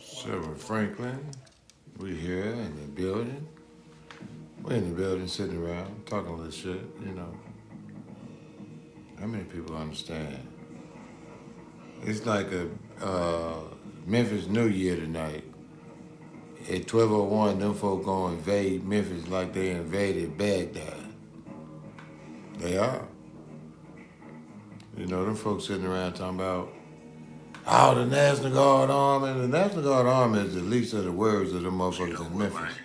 Sarah Franklin, we here in the building. We're in the building sitting around talking a little shit, you know. How many people understand? It's like a Memphis New Year tonight. At 12:01, them folk gonna invade Memphis like they invaded Baghdad. They are. You know, them folks sitting around talking about, oh, the National Guard Army. The National Guard Army is the least of the words of the motherfuckers in Memphis.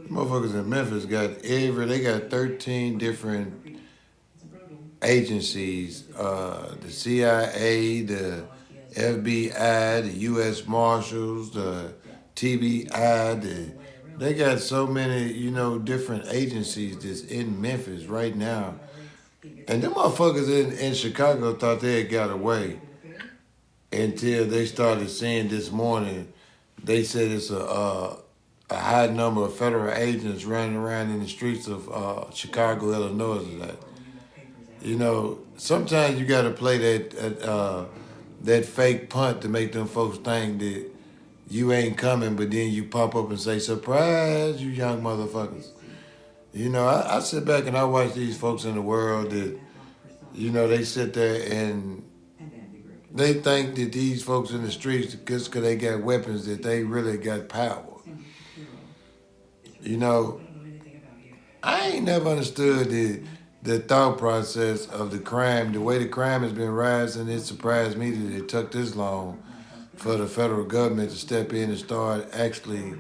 Motherfuckers in Memphis they got 13 different agencies, the CIA, the FBI, the U.S. Marshals, the TBI, they got so many, different agencies that's in Memphis right now. And them motherfuckers in Chicago thought they had got away until they started seeing this morning. They said it's a high number of federal agents running around in the streets of Chicago, Illinois. Sometimes you got to play that fake punt to make them folks think that you ain't coming, but then you pop up and say, surprise, you young motherfuckers. I sit back and I watch these folks in the world that, they sit there and they think that these folks in the streets, just because they got weapons, that they really got power. I ain't never understood the thought process of the crime. The way the crime has been rising, it surprised me that it took this long for the federal government to step in and start actually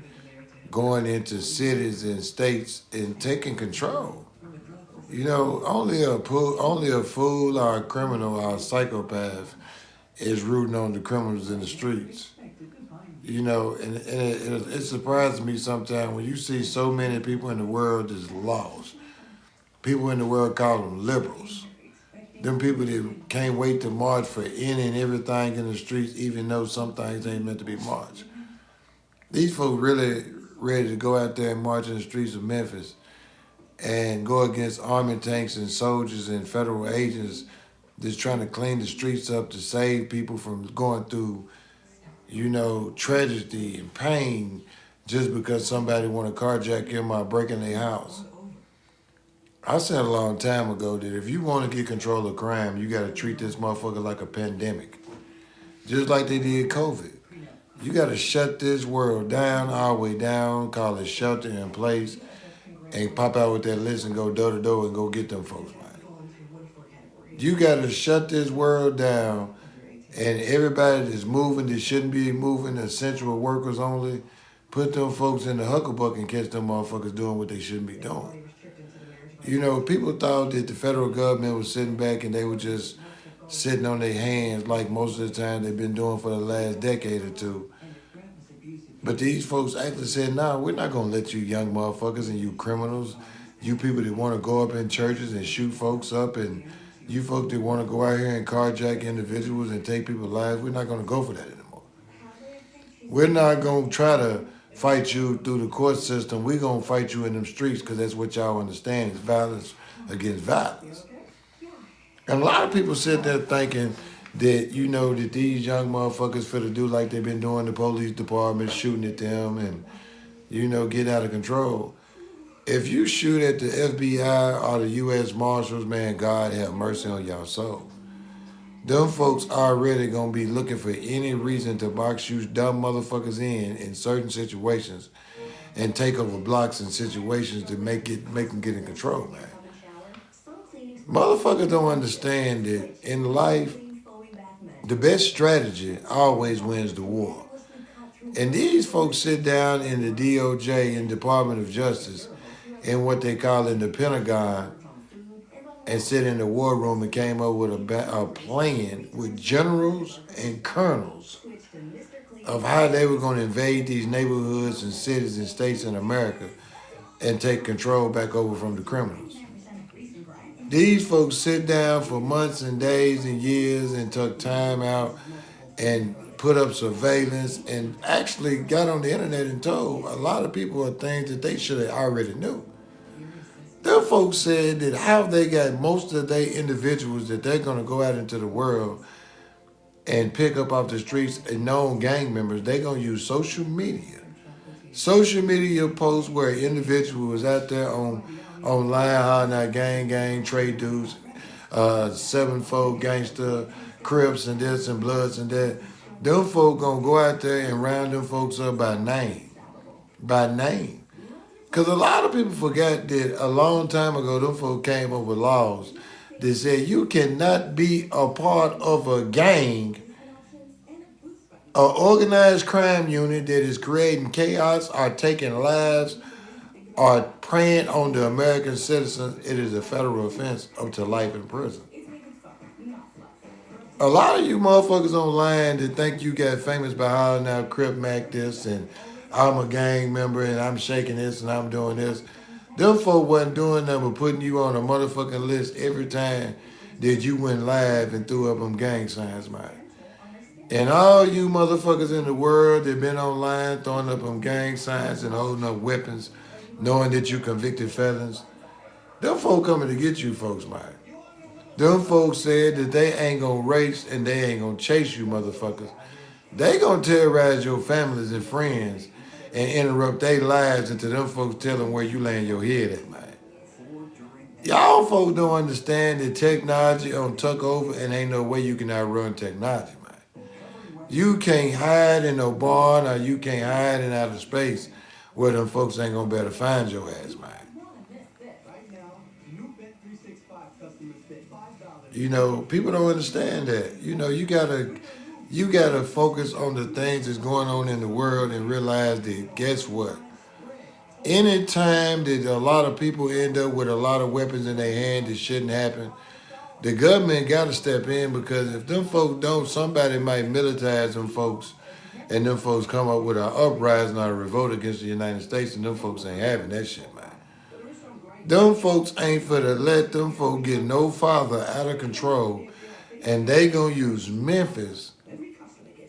going into cities and states and taking control. Only a fool or a criminal or a psychopath is rooting on the criminals in the streets. And it surprises me sometimes when you see so many people in the world that's lost. People in the world call them liberals. Them people that can't wait to march for any and everything in the streets, even though some things ain't meant to be marched. These folks really ready to go out there and march in the streets of Memphis and go against army tanks and soldiers and federal agents that's trying to clean the streets up to save people from going through, tragedy and pain just because somebody want to carjack them or break in their house. I said a long time ago that if you want to get control of crime, you got to treat this motherfucker like a pandemic. Just like they did COVID. You got to shut this world down, all the way down, call it shelter in place, and pop out with that list and go door to door and go get them folks, man. You got to shut this world down, and everybody that's moving that shouldn't be moving, essential workers only, put them folks in the hucklebuck and catch them motherfuckers doing what they shouldn't be doing. People thought that the federal government was sitting back and they were just sitting on their hands like most of the time they've been doing for the last decade or two. But these folks actually said, nah, we're not going to let you young motherfuckers and you criminals, you people that want to go up in churches and shoot folks up, and you folks that want to go out here and carjack individuals and take people's lives, we're not going to go for that anymore. We're not going to try to fight you through the court system. We're going to fight you in them streets because that's what y'all understand is violence against violence. And a lot of people sit there thinking that, that these young motherfuckers finna do like they've been doing the police department, shooting at them and, get out of control. If you shoot at the FBI or the U.S. Marshals, man, God have mercy on y'all soul. Them folks already gonna be looking for any reason to box you dumb motherfuckers in certain situations and take over blocks and situations to make them get in control, man. Motherfuckers don't understand that in life, the best strategy always wins the war. And these folks sit down in the DOJ and Department of Justice and what they call in the Pentagon and sit in the war room and came up with a plan with generals and colonels of how they were going to invade these neighborhoods and cities and states in America and take control back over from the criminals. These folks sit down for months and days and years and took time out and put up surveillance and actually got on the internet and told a lot of people things that they should have already knew. Them folks said that how they got most of their individuals that they're gonna go out into the world and pick up off the streets and known gang members, they gonna use social media. Social media posts where an individual was out there on online hollering out gang, trade dudes, sevenfold gangster, Crips and this and Bloods and that. Them folk gonna go out there and round them folks up by name. By name. Because a lot of people forgot that a long time ago, them folk came up with laws that said you cannot be a part of a gang, an organized crime unit that is creating chaos or taking lives or preying on the American citizens. It is a federal offense up to life in prison. A lot of you motherfuckers online that think you got famous by hollering out Crip Mac this and I'm a gang member and I'm shaking this and I'm doing this. Them folk wasn't doing nothing but putting you on a motherfucking list every time that you went live and threw up them gang signs, man. And all you motherfuckers in the world that been online throwing up them gang signs and holding up weapons, knowing that you convicted felons, them folk coming to get you folks, man. Them folks said that they ain't gonna race and they ain't gonna chase you motherfuckers. They gonna terrorize your families and friends and interrupt their lives until them folks tell them where you laying your head at, man. Y'all folks don't understand that technology on took over and ain't no way you can outrun technology, man. You can't hide in no barn or you can't hide in outer space where them folks ain't gonna better find your ass, man. You know, people don't understand that. You know, you gotta focus on the things that's going on in the world and realize that guess what? Anytime that a lot of people end up with a lot of weapons in their hand that shouldn't happen, the government gotta step in because if them folks don't, somebody might militarize them folks and them folks come up with an uprising or a revolt against the United States and them folks ain't having that shit, man. Them folks ain't for to let them folks get no farther out of control, and they gonna use Memphis.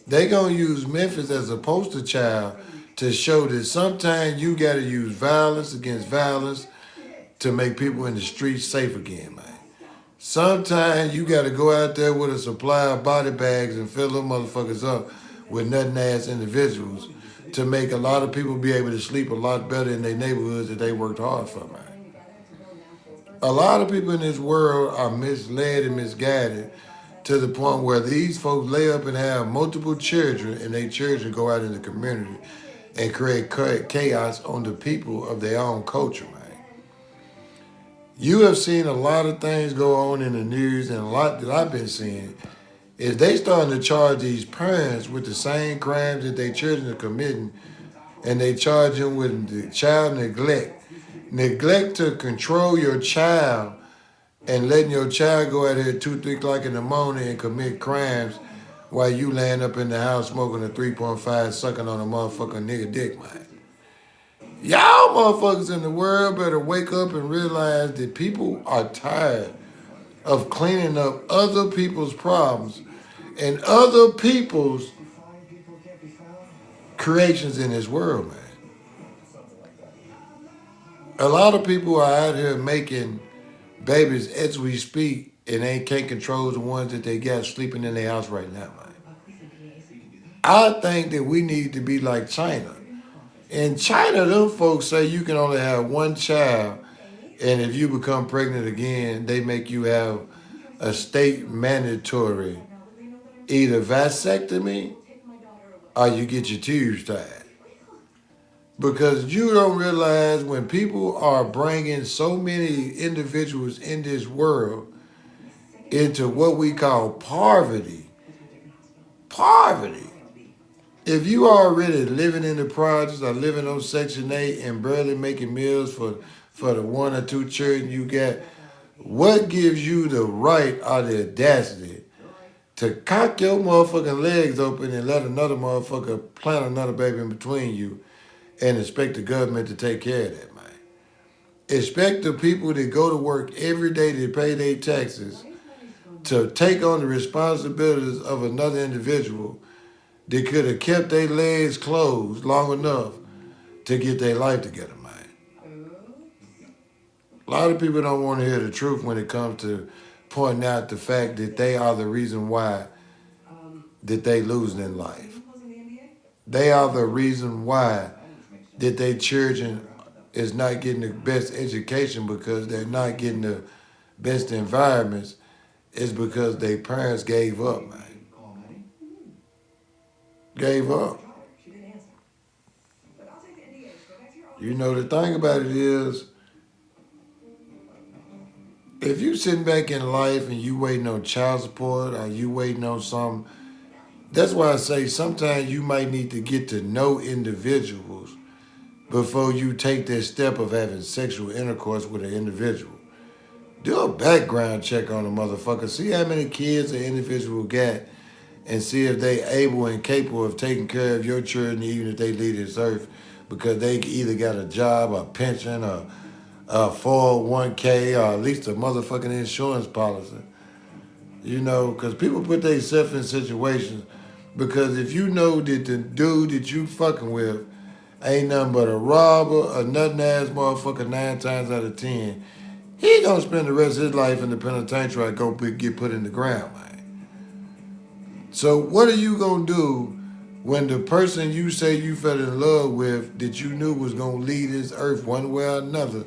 They gonna use Memphis as a poster child to show that sometimes you gotta use violence against violence to make people in the streets safe again, man. Sometimes you gotta go out there with a supply of body bags and fill them motherfuckers up with nothing ass individuals to make a lot of people be able to sleep a lot better in their neighborhoods that they worked hard for, man. A lot of people in this world are misled and misguided to the point where these folks lay up and have multiple children and their children go out in the community and create chaos on the people of their own culture, man. You have seen a lot of things go on in the news, and a lot that I've been seeing is they starting to charge these parents with the same crimes that their children are committing, and they charge them with the child neglect. Neglect to control your child and letting your child go out here at 2, 3 o'clock in the morning and commit crimes while you laying up in the house smoking a 3.5 sucking on a motherfucking nigga dick, man. Y'all motherfuckers in the world better wake up and realize that people are tired of cleaning up other people's problems and other people's creations in this world, man. A lot of people are out here making babies as we speak and they can't control the ones that they got sleeping in their house right now, man. I think that we need to be like China. In China, them folks say you can only have one child, and if you become pregnant again, they make you have a state mandatory either vasectomy or you get your tubes tied. Because you don't realize when people are bringing so many individuals in this world into what we call poverty. If you already living in the projects or living on Section 8 and barely making meals for the 1 or 2 children you got, what gives you the right or the audacity to cock your motherfucking legs open and let another motherfucker plant another baby in between you and expect the government to take care of that, man? Expect the people that go to work every day to pay their taxes to take on the responsibilities of another individual that could have kept their legs closed long enough to get their life together, man. A lot of people don't want to hear the truth when it comes to pointing out the fact that they are the reason why that they losing in life. They are the reason why that their children is not getting the best education because they're not getting the best environments. Is because their parents gave up, man. Gave up. You know, the thing about it is, if you sitting back in life and you waiting on child support or you waiting on something, that's why I say sometimes you might need to get to know individuals before you take that step of having sexual intercourse with an individual. Do a background check on a motherfucker. See how many kids an individual got and see if they able and capable of taking care of your children even if they leave this earth because they either got a job or pension or a 401k or at least a motherfucking insurance policy. You know, because people put themselves in situations because if you know that the dude that you fucking with ain't nothing but a robber, a nothing ass motherfucker 9 times out of 10, he gonna spend the rest of his life in the penitentiary and go get put in the ground, man. So what are you gonna do when the person you say you fell in love with that you knew was gonna leave this earth one way or another,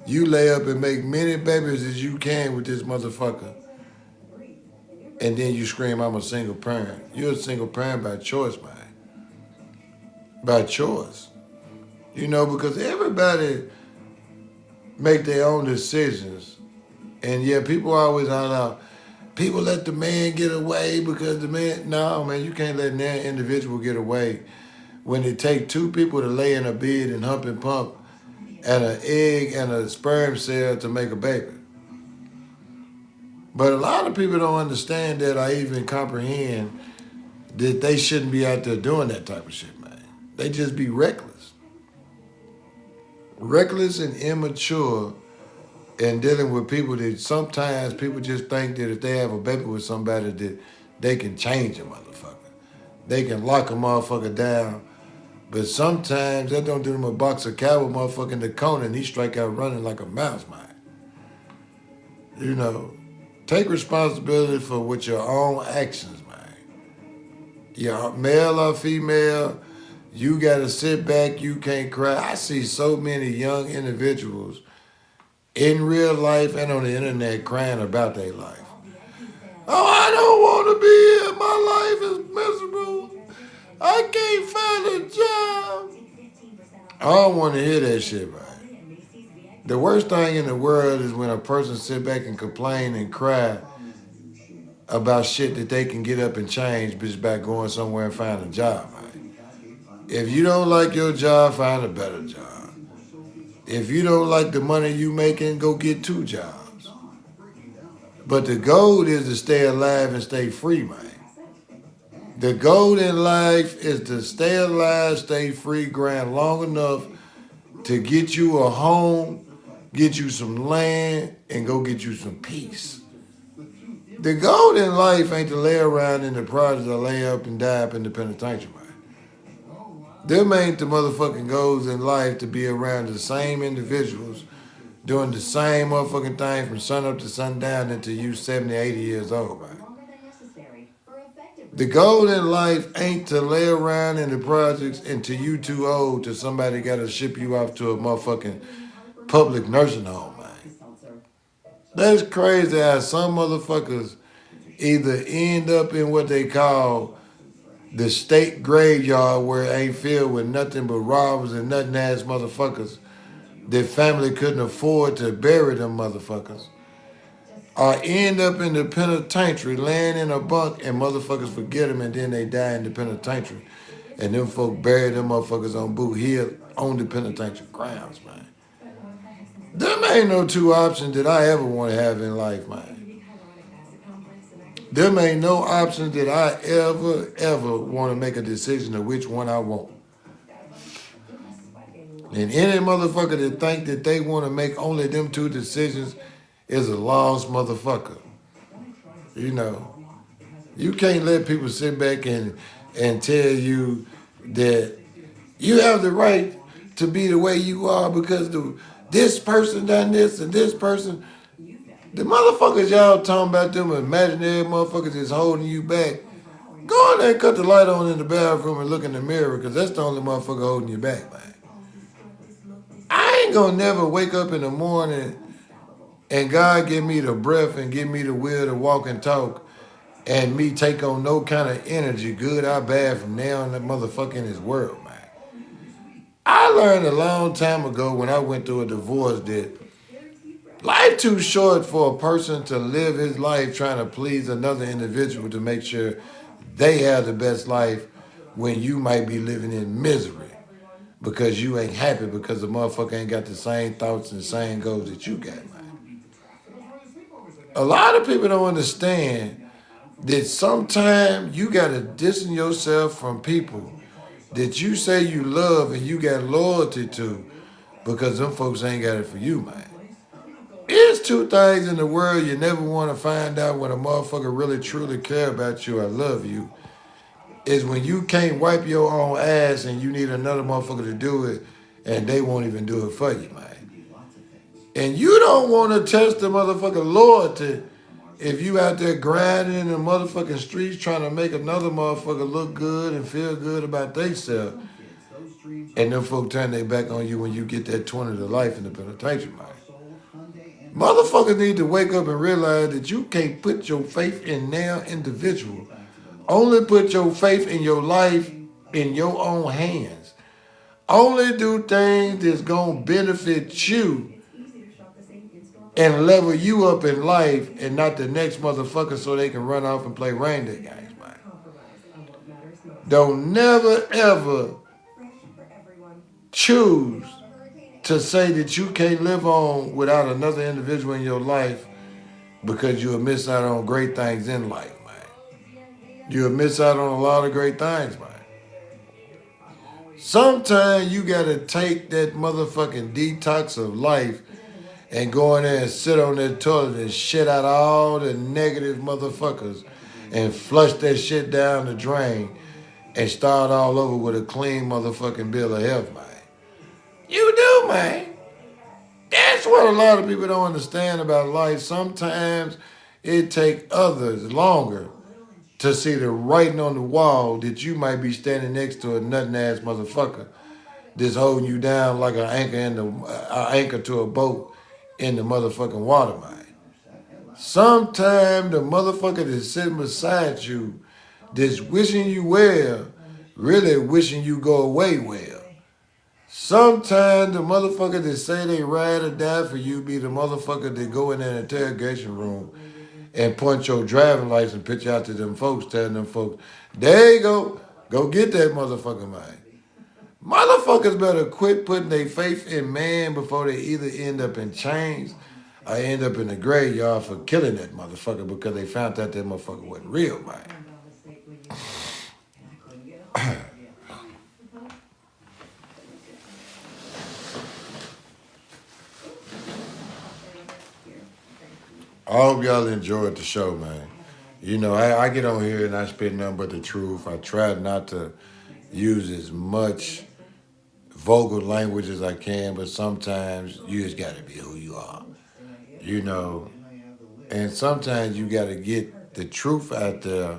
you lay up and make many babies as you can with this motherfucker, and then you scream, I'm a single parent. You're a single parent by choice, man. By choice. You know, because everybody make their own decisions. And yeah, people always holler out, people let the man get away because the man, no, man, you can't let that individual get away when it takes 2 people to lay in a bed and hump and pump and an egg and a sperm cell to make a baby. But a lot of people don't understand that or even comprehend that they shouldn't be out there doing that type of shit, man. They just be reckless. Reckless and immature and dealing with people that sometimes people just think that if they have a baby with somebody that they can change a motherfucker. They can lock a motherfucker down. But sometimes that don't do them a box of cow with motherfucker in the corner and he strike out running like a mouse, man. You know, take responsibility for what your own actions, man. You're male or female, you gotta sit back, you can't cry. I see so many young individuals in real life and on the internet crying about their life. Oh, I don't want to be here. My life is miserable. I can't find a job. I don't want to hear that shit, right? The worst thing in the world is when a person sit back and complain and cry about shit that they can get up and change just by going somewhere and find a job, right? If you don't like your job, find a better job. If you don't like the money you making, go get 2 jobs. But the goal is to stay alive and stay free, man. The goal in life is to stay alive, stay free, grind long enough to get you a home, get you some land, and go get you some peace. The goal in life ain't to lay around in the project or lay up and die up in the penitentiary. Them ain't the motherfucking goals in life to be around the same individuals doing the same motherfucking thing from sun up to sundown until you 70, 80 years old, man. The goal in life ain't to lay around in the projects until you too old till somebody gotta ship you off to a motherfucking public nursing home, man. That's crazy how some motherfuckers either end up in what they call the state graveyard where it ain't filled with nothing but robbers and nothing ass motherfuckers. Their family couldn't afford to bury them motherfuckers. Or end up in the penitentiary, laying in a bunk and motherfuckers forget them and then they die in the penitentiary. And them folk bury them motherfuckers on Boot Hill on the penitentiary grounds, man. Them ain't no 2 options that I ever want to have in life, man. Them ain't no options that I ever want to make a decision of which one I want. And any motherfucker that think that they want to make only them 2 decisions is a lost motherfucker. You know, you can't let people sit back and tell you that you have the right to be the way you are because this person done this and this person. The motherfuckers y'all talking about them imaginary motherfuckers is holding you back. Go in there and cut the light on in the bathroom and look in the mirror, because that's the only motherfucker holding you back, man. I ain't gonna never wake up in the morning and God give me the breath and give me the will to walk and talk and me take on no kind of energy, good or bad, from now on that motherfucker in this world, man. I learned a long time ago when I went through a divorce that life too short for a person to live his life trying to please another individual to make sure they have the best life when you might be living in misery because you ain't happy because the motherfucker ain't got the same thoughts and the same goals that you got, man. A lot of people don't understand that sometimes you got to distance yourself from people that you say you love and you got loyalty to because them folks ain't got it for you, man. There's two things in the world you never want to find out when a motherfucker really truly care about you or love you. Is when you can't wipe your own ass and you need another motherfucker to do it and they won't even do it for you, man. And you don't want to test the motherfucking loyalty if you out there grinding in the motherfucking streets trying to make another motherfucker look good and feel good about themselves. And them folk turn their back on you when you get that 20 to life in the penitentiary, man. Motherfuckers need to wake up and realize that you can't put your faith in now individual. Only put your faith in your life in your own hands. Only do things that's going to benefit you and level you up in life and not the next motherfucker so they can run off and play reindeer games, man. Don't never, ever choose to say that you can't live on without another individual in your life because you'll miss out on great things in life, man. You'll miss out on a lot of great things, man. Sometimes you got to take that motherfucking detox of life and go in there and sit on that toilet and shit out all the negative motherfuckers and flush that shit down the drain and start all over with a clean motherfucking bill of health, man. You do, man. That's what a lot of people don't understand about life. Sometimes it takes others longer to see the writing on the wall that you might be standing next to a nutting-ass motherfucker that's holding you down like an anchor to a boat in the motherfucking water, man. Sometimes the motherfucker that's sitting beside you that's wishing you well, really wishing you go away well. Sometimes the motherfucker that say they ride or die for you be the motherfucker that go in that interrogation room and point your driving license picture out to them folks, telling them folks, there you go get that motherfucker, man. Motherfuckers better quit putting their faith in man before they either end up in chains or end up in the graveyard for killing that motherfucker because they found out that motherfucker wasn't real, man. I hope y'all enjoyed the show, man. You know, I get on here and I spit nothing but the truth. I try not to use as much vulgar language as I can, but sometimes you just got to be who you are, you know. And sometimes you got to get the truth out there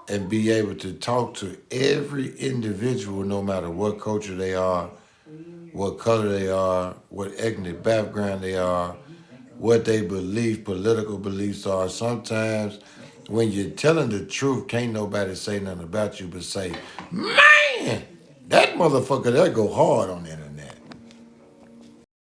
and be able to talk to every individual, no matter what culture they are, what color they are, what ethnic background they are, what they believe, political beliefs are. Sometimes when you're telling the truth, can't nobody say nothing about you but say, man, that motherfucker, that go hard on that